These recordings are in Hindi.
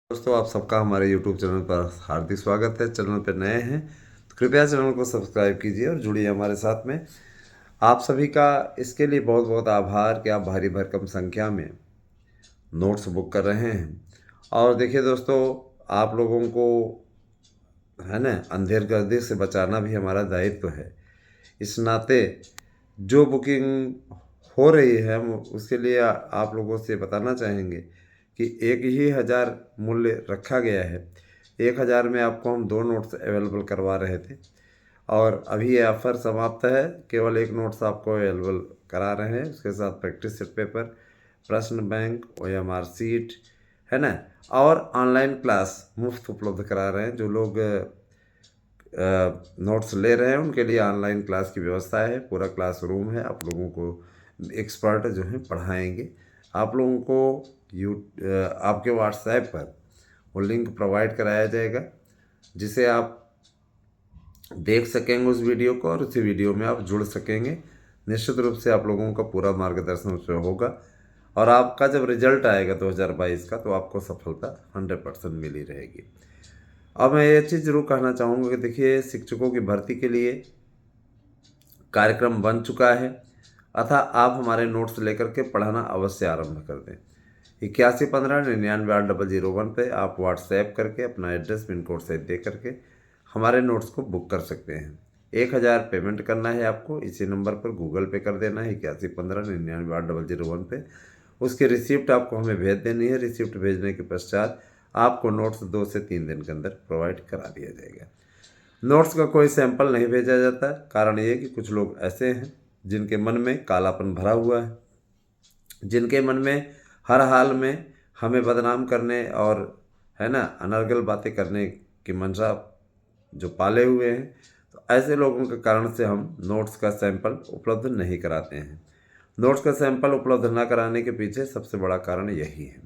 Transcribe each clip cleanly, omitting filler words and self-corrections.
दोस्तों, आप सबका हमारे YouTube चैनल पर हार्दिक स्वागत है। चैनल पर नए हैं तो कृपया चैनल को सब्सक्राइब कीजिए और जुड़िए हमारे साथ में। आप सभी का इसके लिए बहुत बहुत आभार कि आप भारी भरकम संख्या में नोट्स बुक कर रहे हैं। और देखिए दोस्तों, आप लोगों को है ना, अंधेर गर्दी से बचाना भी हमारा दायित्व है। इस नाते जो बुकिंग हो रही है हम उसके लिए आप लोगों से बताना चाहेंगे कि 1,000 मूल्य रखा गया है। 1,000 में आपको हम 2 नोट्स अवेलेबल करवा रहे थे और अभी ये ऑफ़र समाप्त है। केवल 1 नोट्स आपको अवेलेबल करा रहे हैं, उसके साथ प्रैक्टिस सेट पेपर, प्रश्न बैंक, OMR शीट, है ना। और ऑनलाइन क्लास मुफ्त उपलब्ध करा रहे हैं। जो लोग नोट्स ले रहे हैं उनके लिए ऑनलाइन क्लास की व्यवस्था है। पूरा क्लास रूम है, आप लोगों को एक्सपर्ट जो हैं पढ़ाएंगे। आप लोगों को आपके व्हाट्सएप पर वो लिंक प्रोवाइड कराया जाएगा जिसे आप देख सकेंगे उस वीडियो को, और उसी वीडियो में आप जुड़ सकेंगे। निश्चित रूप से आप लोगों का पूरा मार्गदर्शन उसमें होगा और आपका जब रिजल्ट आएगा 2022 का तो आपको सफलता 100% मिली रहेगी। अब मैं ये चीज़ जरूर कहना चाहूँगा कि देखिए, शिक्षकों की भर्ती के लिए कार्यक्रम बन चुका है, अतः आप हमारे नोट्स लेकर के पढ़ना अवश्य आरंभ कर दें। 8115 998001 पे आप व्हाट्सएप करके अपना एड्रेस पिन कोड से दे करके हमारे नोट्स को बुक कर सकते हैं। 1,000 पेमेंट करना है आपको, इसी नंबर पर गूगल पे कर देना है 8115 998001 पे। उसकी रिसिप्ट आपको हमें भेज देनी है। रिसिप्ट भेजने के पश्चात आपको नोट्स 2 से 3 दिन के अंदर प्रोवाइड करा दिया जाएगा। नोट्स का कोई सैंपल नहीं भेजा जाता, कारण ये कि कुछ लोग ऐसे हैं जिनके मन में कालापन भरा हुआ है, जिनके मन में हर हाल में हमें बदनाम करने और है ना अनर्गल बातें करने की मंशा जो पाले हुए हैं। तो ऐसे लोगों के कारण से हम नोट्स का सैंपल उपलब्ध नहीं कराते हैं। नोट्स का सैंपल उपलब्ध न कराने के पीछे सबसे बड़ा कारण यही है।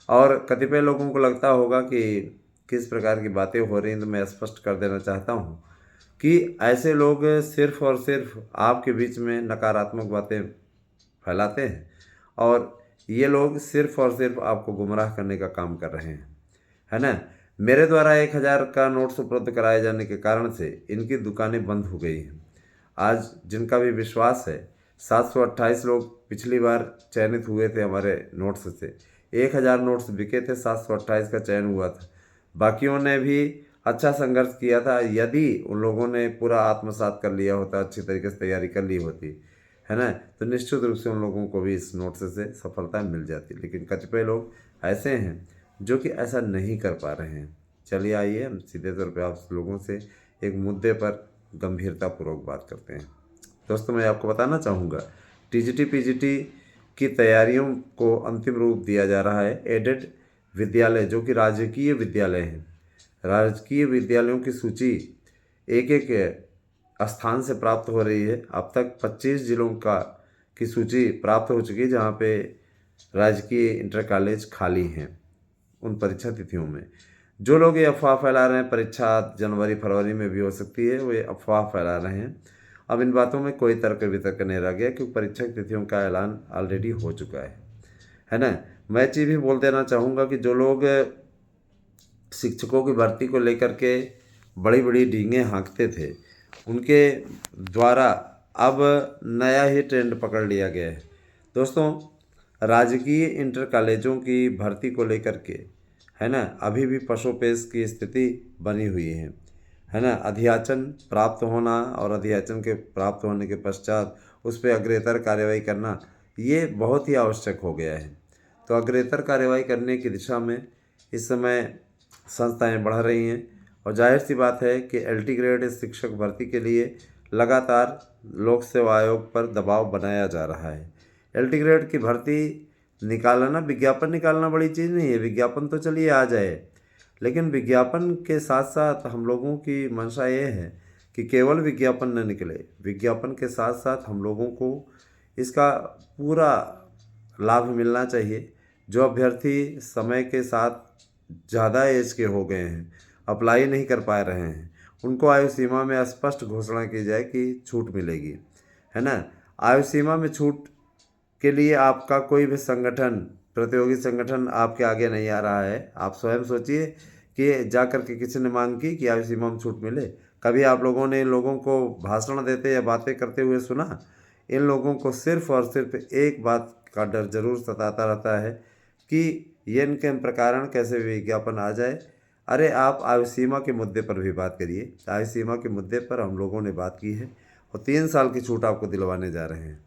और कतिपय लोगों को लगता होगा कि किस प्रकार की बातें हो रही हैं, तो मैं स्पष्ट कर देना चाहता हूँ कि ऐसे लोग सिर्फ और सिर्फ आपके बीच में नकारात्मक बातें फैलाते हैं और ये लोग सिर्फ और सिर्फ आपको गुमराह करने का काम कर रहे हैं, है ना। मेरे द्वारा 1,000 का नोट्स उपलब्ध कराए जाने के कारण से इनकी दुकानें बंद हो गई हैं। आज जिनका भी विश्वास है, 728 लोग पिछली बार चयनित हुए थे हमारे नोट्स से। 1,000 नोट्स बिके थे, 728 का चयन हुआ था। बाकियों ने भी अच्छा संघर्ष किया था। यदि उन लोगों ने पूरा आत्मसात कर लिया होता, अच्छी तरीके से तैयारी कर ली होती, है ना, तो निश्चित रूप से उन लोगों को भी इस नोट्स से सफलता मिल जाती। लेकिन कतिपय लोग ऐसे हैं जो कि ऐसा नहीं कर पा रहे हैं। चलिए आइए हम सीधे तौर पे आप लोगों से एक मुद्दे पर गंभीरतापूर्वक बात करते हैं। दोस्तों, मैं आपको बताना चाहूँगा, TGT PGT की तैयारियों को अंतिम रूप दिया जा रहा है। एडेड विद्यालय जो कि राजकीय विद्यालय हैं, राजकीय विद्यालयों की सूची एक एक स्थान से प्राप्त हो रही है। अब तक 25 जिलों की सूची प्राप्त हो चुकी है जहाँ पे राजकीय इंटर कॉलेज खाली हैं उन परीक्षा तिथियों में। जो लोग ये अफवाह फैला रहे हैं परीक्षा जनवरी फरवरी में भी हो सकती है, वो ये अफवाह फैला रहे हैं। अब इन बातों में कोई तर्क वितर्क नहीं रह गया क्योंकि परीक्षा की तिथियों का ऐलान ऑलरेडी हो चुका है ना। मैं चीज़ भी बोल देना चाहूँगा कि जो लोग शिक्षकों की भर्ती को लेकर के बड़ी बड़ी डींगें हाँकते थे, उनके द्वारा अब नया ही ट्रेंड पकड़ लिया गया है। दोस्तों, राजकीय इंटर कॉलेजों की भर्ती को लेकर के, है ना, अभी भी पशोपेश की स्थिति बनी हुई है ना। अध्याचन प्राप्त होना और अध्याचन के प्राप्त होने के पश्चात उस पर अग्रेतर कार्यवाही करना, ये बहुत ही आवश्यक हो गया है। तो अग्रेतर कार्यवाही करने की दिशा में इस समय संस्थाएं बढ़ रही हैं और जाहिर सी बात है कि LT ग्रेड शिक्षक भर्ती के लिए लगातार लोक सेवा आयोग पर दबाव बनाया जा रहा है। LT ग्रेड की भर्ती निकालना, विज्ञापन निकालना बड़ी चीज़ नहीं है। विज्ञापन तो चलिए आ जाए, लेकिन विज्ञापन के साथ साथ हम लोगों की मंशा ये है कि केवल विज्ञापन न निकले, विज्ञापन के साथ साथ हम लोगों को इसका पूरा लाभ मिलना चाहिए। जो अभ्यर्थी समय के साथ ज़्यादा एज के हो गए हैं, अप्लाई नहीं कर पा रहे हैं, उनको आयु सीमा में स्पष्ट घोषणा की जाए कि छूट मिलेगी, है ना। आयु सीमा में छूट के लिए आपका कोई भी संगठन प्रतियोगी संगठन आपके आगे नहीं आ रहा है। आप स्वयं सोचिए कि जा कर के किसी ने मांग की कि आयु सीमा में छूट मिले। कभी आप लोगों ने इन लोगों को भाषण देते या बातें करते हुए सुना? इन लोगों को सिर्फ और सिर्फ एक बात का डर जरूर सताता रहता है कि ये इनके प्रकरण कैसे विज्ञापन आ जाए। अरे आप आयु सीमा के मुद्दे पर भी बात करिए। आयु सीमा के मुद्दे पर हम लोगों ने बात की है और 3 साल की छूट आपको दिलवाने जा रहे हैं,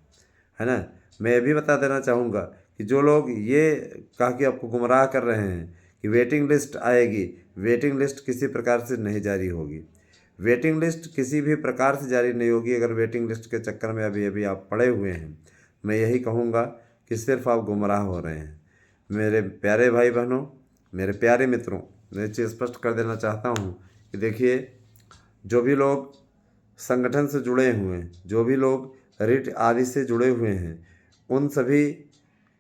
है ना। मैं ये भी बता देना चाहूँगा कि जो लोग ये कहा कि आपको गुमराह कर रहे हैं कि वेटिंग लिस्ट आएगी, वेटिंग लिस्ट किसी प्रकार से नहीं जारी होगी। वेटिंग लिस्ट किसी भी प्रकार से जारी नहीं होगी। अगर वेटिंग लिस्ट के चक्कर में अभी अभी आप पड़े हुए हैं, मैं यही कहूँगा कि सिर्फ आप गुमराह हो रहे हैं। मेरे प्यारे भाई बहनों, मेरे प्यारे मित्रों, मैं चीज़ स्पष्ट कर देना चाहता हूँ कि देखिए, जो भी लोग संगठन से जुड़े हुए हैं, जो भी लोग रिट आदि से जुड़े हुए हैं, उन सभी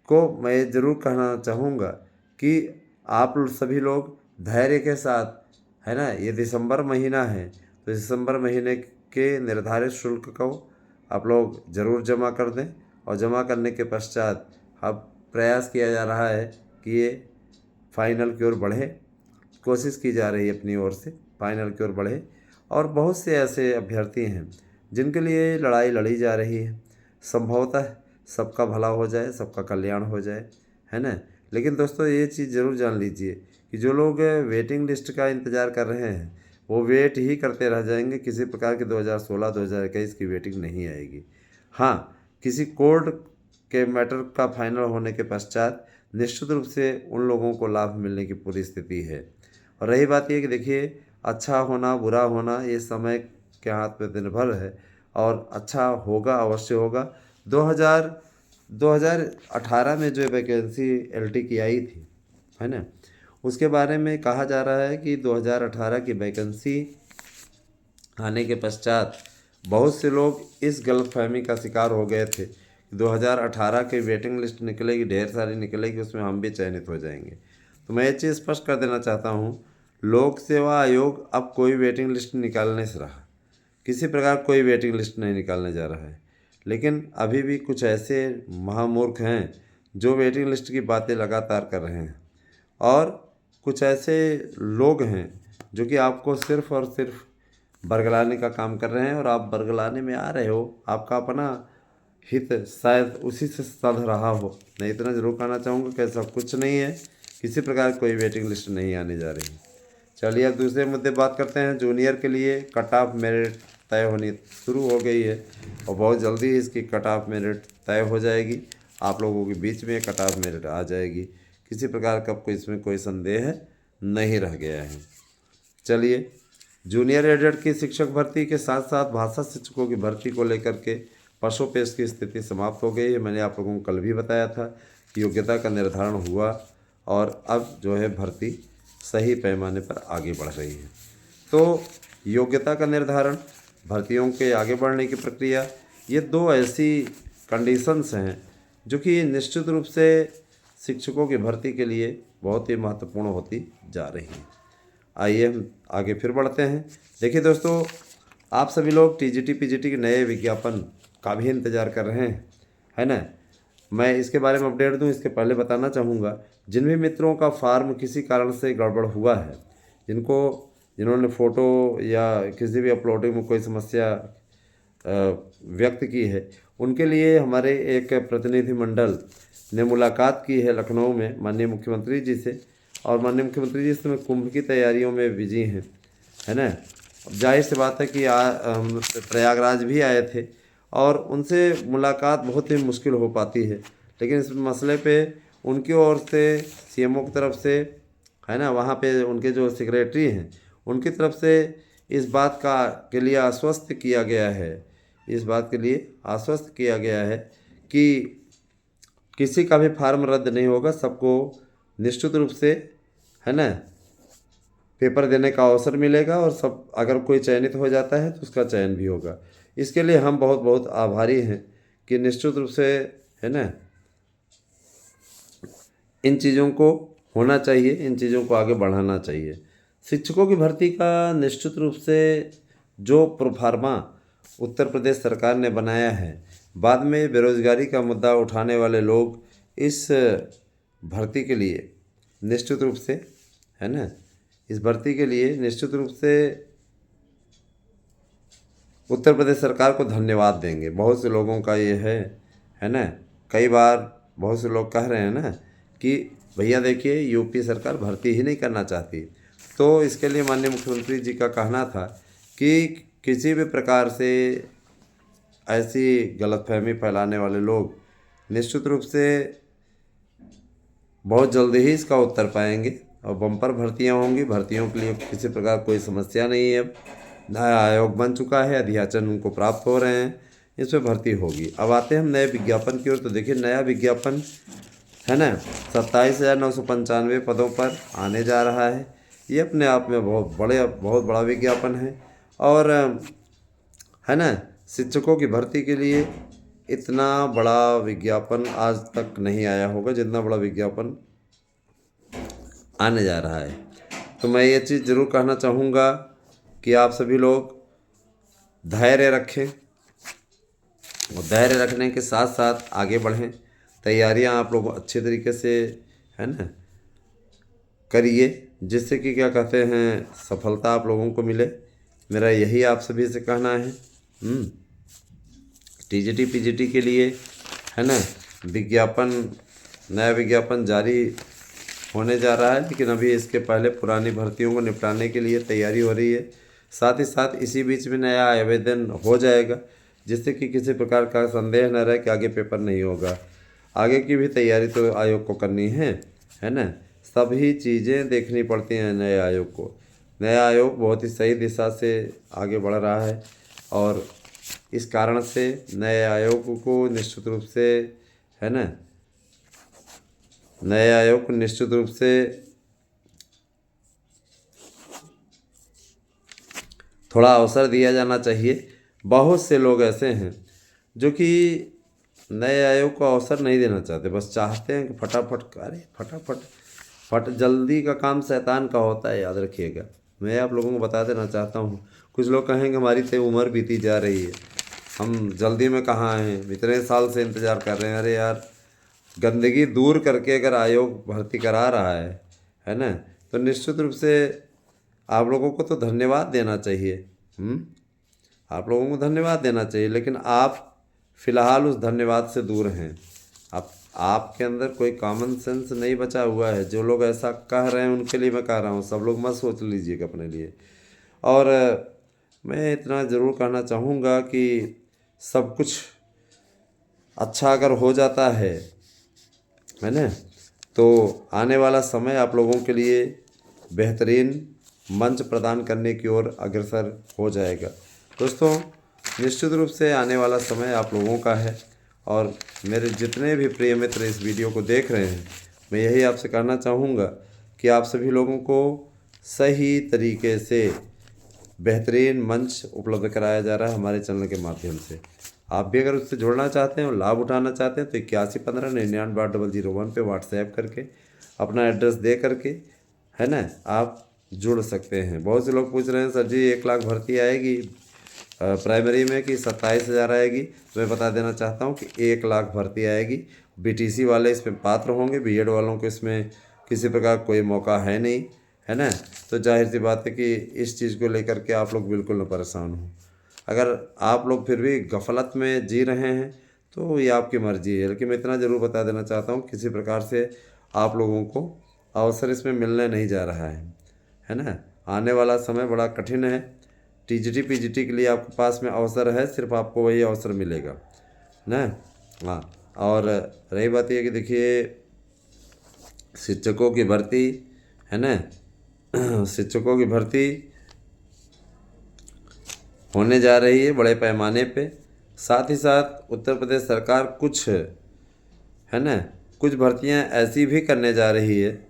को मैं ज़रूर कहना चाहूँगा कि आप सभी लोग धैर्य के साथ, है ना, ये दिसंबर महीना है तो दिसंबर महीने के निर्धारित शुल्क को आप लोग ज़रूर जमा कर दें। और जमा करने के पश्चात अब प्रयास किया जा रहा है कि ये फाइनल की ओर बढ़े, कोशिश की जा रही है अपनी ओर से फाइनल की ओर बढ़े। और बहुत से ऐसे अभ्यर्थी हैं जिनके लिए लड़ाई लड़ी जा रही है। संभवतः सबका भला हो जाए, सबका कल्याण हो जाए, है ना। लेकिन दोस्तों ये चीज़ ज़रूर जान लीजिए कि जो लोग वेटिंग लिस्ट का इंतज़ार कर रहे हैं वो वेट ही करते रह जाएंगे। किसी प्रकार की 2016-2021 की वेटिंग नहीं आएगी। हाँ, किसी कोर्ट के मैटर का फाइनल होने के पश्चात निश्चित रूप से उन लोगों को लाभ मिलने की पूरी स्थिति है। और रही बात ये कि देखिए, अच्छा होना बुरा होना ये समय के हाथ पे निर्भर है और अच्छा होगा, अवश्य होगा। 2018 में जो वैकेंसी एलटी की आई थी, है ना, उसके बारे में कहा जा रहा है कि 2018 की वैकेंसी आने के पश्चात बहुत से लोग इस गलतफहमी का शिकार हो गए थे। 2018 की वेटिंग लिस्ट निकलेगी, ढेर सारी निकलेगी, उसमें हम भी चयनित हो जाएंगे। तो मैं ये चीज़ स्पष्ट कर देना चाहता हूँ, लोक सेवा आयोग अब कोई वेटिंग लिस्ट निकालने से रहा, किसी प्रकार कोई वेटिंग लिस्ट नहीं निकालने जा रहा है। लेकिन अभी भी कुछ ऐसे महामूर्ख हैं जो वेटिंग लिस्ट की बातें लगातार कर रहे हैं और कुछ ऐसे लोग हैं जो कि आपको सिर्फ और सिर्फ बरगलाने का काम कर रहे हैं। और आप बरगलाने में आ रहे हो, आपका अपना हित शायद उसी से सध रहा हो। मैं इतना जरूर कहना चाहूँगा कि ऐसा कुछ नहीं है, किसी प्रकार कोई वेटिंग लिस्ट नहीं आने जा रही। चलिए अब दूसरे मुद्दे बात करते हैं। जूनियर के लिए कट ऑफ मेरिट तय होनी शुरू हो गई है और बहुत जल्दी ही इसकी कट ऑफ मेरिट तय हो जाएगी। आप लोगों के बीच में कट ऑफ मेरिट आ जाएगी, किसी प्रकार का कोई इसमें कोई संदेह नहीं रह गया है। चलिए, जूनियर एडेड की शिक्षक भर्ती के साथ साथ भाषा शिक्षकों की भर्ती को लेकर के पशुपेश की स्थिति समाप्त हो गई है। मैंने आप लोगों को कल भी बताया था कि योग्यता का निर्धारण हुआ और अब जो है भर्ती सही पैमाने पर आगे बढ़ रही है। तो योग्यता का निर्धारण, भर्तियों के आगे बढ़ने की प्रक्रिया, ये दो ऐसी कंडीशंस हैं जो कि निश्चित रूप से शिक्षकों की भर्ती के लिए बहुत ही महत्वपूर्ण होती जा रही हैं। आइए हम आगे फिर बढ़ते हैं। देखिए दोस्तों, आप सभी लोग टीजीटी पीजीटी के नए विज्ञापन का भी इंतज़ार कर रहे हैं, है ना। मैं इसके बारे में अपडेट दूं इसके पहले बताना चाहूँगा, जिन भी मित्रों का फार्म किसी कारण से गड़बड़ हुआ है, जिन्होंने फ़ोटो या किसी भी अपलोडिंग में कोई समस्या व्यक्त की है, उनके लिए हमारे एक प्रतिनिधिमंडल ने मुलाकात की है लखनऊ में माननीय मुख्यमंत्री जी से। और माननीय मुख्यमंत्री जी इस समय कुंभ की तैयारियों में बिजी हैं, है ना। जाहिर सी बात है कि प्रयागराज भी आए थे और उनसे मुलाकात बहुत ही मुश्किल हो पाती है। लेकिन इस मसले पे उनकी ओर से सीएमओ की तरफ से, है ना, वहाँ पे उनके जो सेक्रेटरी हैं उनकी तरफ से इस बात के लिए आश्वस्त किया गया है कि किसी का भी फार्म रद्द नहीं होगा। सबको निश्चित रूप से, है ना, पेपर देने का अवसर मिलेगा और सब अगर कोई चयनित हो जाता है तो उसका चयन भी होगा। इसके लिए हम बहुत बहुत आभारी हैं कि निश्चित रूप से, है ना, इन चीज़ों को होना चाहिए, इन चीज़ों को आगे बढ़ाना चाहिए। शिक्षकों की भर्ती का निश्चित रूप से जो प्रोफार्मा उत्तर प्रदेश सरकार ने बनाया है, बाद में बेरोजगारी का मुद्दा उठाने वाले लोग इस भर्ती के लिए निश्चित रूप से, है ना, इस भर्ती के लिए निश्चित रूप से उत्तर प्रदेश सरकार को धन्यवाद देंगे। बहुत से लोगों का ये है ना, कई बार बहुत से लोग कह रहे हैं ना कि भैया देखिए यूपी सरकार भर्ती ही नहीं करना चाहती। तो इसके लिए माननीय मुख्यमंत्री जी का कहना था कि किसी भी प्रकार से ऐसी गलतफहमी फैलाने वाले लोग निश्चित रूप से बहुत जल्दी ही इसका उत्तर पाएंगे और बम्पर भर्तियां होंगी। भर्तियों के लिए किसी प्रकार कोई समस्या नहीं है। नया आयोग बन चुका है, अध्याचन उनको प्राप्त हो रहे हैं, इसमें भर्ती होगी। अब आते हैं हम नए विज्ञापन की ओर। तो देखिए नया विज्ञापन है ना 27,995 पदों पर आने जा रहा है। ये अपने आप में बहुत बड़ा विज्ञापन है। और है ना, शिक्षकों की भर्ती के लिए इतना बड़ा विज्ञापन आज तक नहीं आया होगा जितना बड़ा विज्ञापन आने जा रहा है। तो मैं ये चीज़ ज़रूर कहना चाहूँगा कि आप सभी लोग धैर्य रखें और धैर्य रखने के साथ साथ आगे बढ़ें। तैयारियां आप लोग अच्छे तरीके से, है ना, करिए, जिससे कि क्या कहते हैं सफलता आप लोगों को मिले। मेरा यही आप सभी से कहना है। टीजीटी पीजीटी के लिए, है ना, नया विज्ञापन जारी होने जा रहा है, लेकिन अभी इसके पहले पुरानी भर्तियों को निपटाने के लिए तैयारी हो रही है। साथ ही साथ इसी बीच में नया आवेदन हो जाएगा, जिससे कि किसी प्रकार का संदेह न रहे कि आगे पेपर नहीं होगा। आगे की भी तैयारी तो आयोग को करनी है ना। सभी चीज़ें देखनी पड़ती हैं नए आयोग को। नया आयोग बहुत ही सही दिशा से आगे बढ़ रहा है और इस कारण से नए आयोग को निश्चित रूप से, है ना, नए आयोग को निश्चित रूप से थोड़ा अवसर दिया जाना चाहिए। बहुत से लोग ऐसे हैं जो कि नए आयोग को अवसर नहीं देना चाहते, बस चाहते हैं कि फटाफट जल्दी का काम शैतान का होता है, याद रखिएगा। मैं आप लोगों को बता देना चाहता हूँ। कुछ लोग कहेंगे हमारी तो उम्र बीती जा रही है, हम जल्दी में कहाँ हैं, इतने साल से इंतज़ार कर रहे हैं। अरे यार, गंदगी दूर करके अगर आयोग भर्ती करा रहा है ना, तो निश्चित रूप से आप लोगों को तो धन्यवाद देना चाहिए। आप लोगों को धन्यवाद देना चाहिए, लेकिन आप फिलहाल उस धन्यवाद से दूर हैं। आपके अंदर कोई कॉमन सेंस नहीं बचा हुआ है। जो लोग ऐसा कह रहे हैं उनके लिए मैं कह रहा हूँ, सब लोग मत सोच लीजिएगा अपने लिए। और मैं इतना ज़रूर कहना चाहूँगा कि सब कुछ अच्छा अगर हो जाता है ना, तो आने वाला समय आप लोगों के लिए बेहतरीन मंच प्रदान करने की ओर अग्रसर हो जाएगा। दोस्तों, निश्चित रूप से आने वाला समय आप लोगों का है और मेरे जितने भी प्रिय मित्र इस वीडियो को देख रहे हैं, मैं यही आपसे कहना चाहूँगा कि आप सभी लोगों को सही तरीके से बेहतरीन मंच उपलब्ध कराया जा रहा है हमारे चैनल के माध्यम से। आप भी अगर उससे जुड़ना चाहते हैं और लाभ उठाना चाहते हैं तो 8115998001 पे व्हाट्सएप करके अपना एड्रेस दे करके, है ना, आप जुड़ सकते हैं। बहुत से लोग पूछ रहे हैं सर जी 1 लाख भर्ती आएगी प्राइमरी में कि 27,000 आएगी। तो मैं बता देना चाहता हूँ कि 1 लाख भर्ती आएगी। बीटीसी वाले इसमें पात्र होंगे, बीएड वालों को इसमें किसी प्रकार कोई मौका है नहीं, है ना। तो जाहिर सी बात है कि इस चीज़ को लेकर के आप लोग बिल्कुल न परेशान हो। अगर आप लोग फिर भी गफलत में जी रहे हैं तो ये आपकी मर्जी है, लेकिन मैं इतना ज़रूर बता देना चाहता हूँ किसी प्रकार से आप लोगों को अवसर इसमें मिलने नहीं जा रहा है ना। आने वाला समय बड़ा कठिन है। टीजीटी पीजीटी के लिए आपके पास में अवसर है, सिर्फ आपको वही अवसर मिलेगा ना। हाँ, और रही बात ये कि देखिए शिक्षकों की भर्ती, है ना, शिक्षकों की भर्ती होने जा रही है बड़े पैमाने पे। साथ ही साथ उत्तर प्रदेश सरकार कुछ भर्तियां ऐसी भी करने जा रही है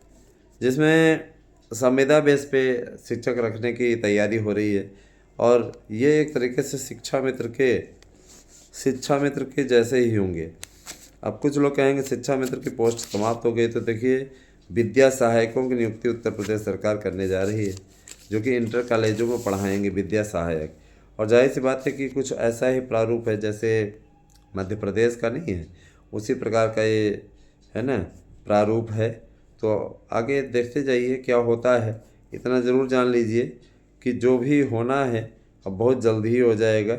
जिसमें संविदा बेस पे शिक्षक रखने की तैयारी हो रही है। और ये एक तरीके से शिक्षा मित्र के जैसे ही होंगे। अब कुछ लोग कहेंगे शिक्षा मित्र की पोस्ट समाप्त हो गई, तो देखिए विद्या सहायकों की नियुक्ति उत्तर प्रदेश सरकार करने जा रही है, जो कि इंटर कॉलेजों में पढ़ाएंगे विद्या सहायक। और जाहिर सी बात है कि कुछ ऐसा ही प्रारूप है जैसे मध्य प्रदेश का नहीं है, उसी प्रकार का ये, है ना, प्रारूप है। तो आगे देखते जाइए क्या होता है। इतना ज़रूर जान लीजिए कि जो भी होना है अब बहुत जल्द ही हो जाएगा,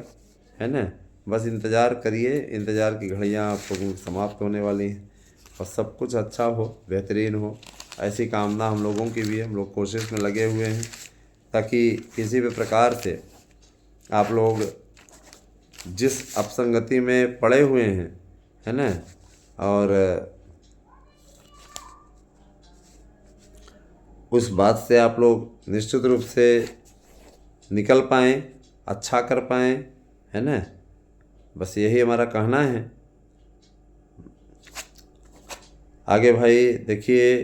है ना। बस इंतज़ार करिए, इंतज़ार की घड़ियाँ आपको समाप्त होने वाली हैं और सब कुछ अच्छा हो, बेहतरीन हो, ऐसी कामना हम लोगों की भी है। हम लोग कोशिश में लगे हुए हैं ताकि किसी भी प्रकार से आप लोग जिस अपसंगति में पड़े हुए हैं, है ना, और उस बात से आप लोग निश्चित रूप से निकल पाएँ, अच्छा कर पाएँ, है ना। बस यही हमारा कहना है। आगे भाई देखिए,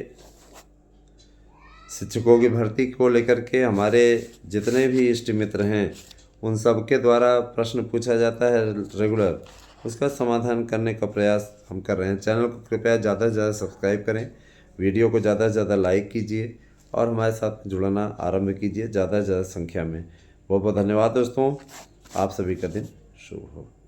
शिक्षकों की भर्ती को लेकर के हमारे जितने भी इष्ट मित्र हैं उन सब के द्वारा प्रश्न पूछा जाता है रेगुलर, उसका समाधान करने का प्रयास हम कर रहे हैं। चैनल को कृपया ज़्यादा से ज़्यादा सब्सक्राइब करें, वीडियो को ज़्यादा से ज़्यादा लाइक कीजिए और हमारे साथ जुड़ना आरंभ कीजिए ज़्यादा से ज़्यादा संख्या में। बहुत बहुत धन्यवाद दोस्तों, आप सभी का दिन शुभ हो।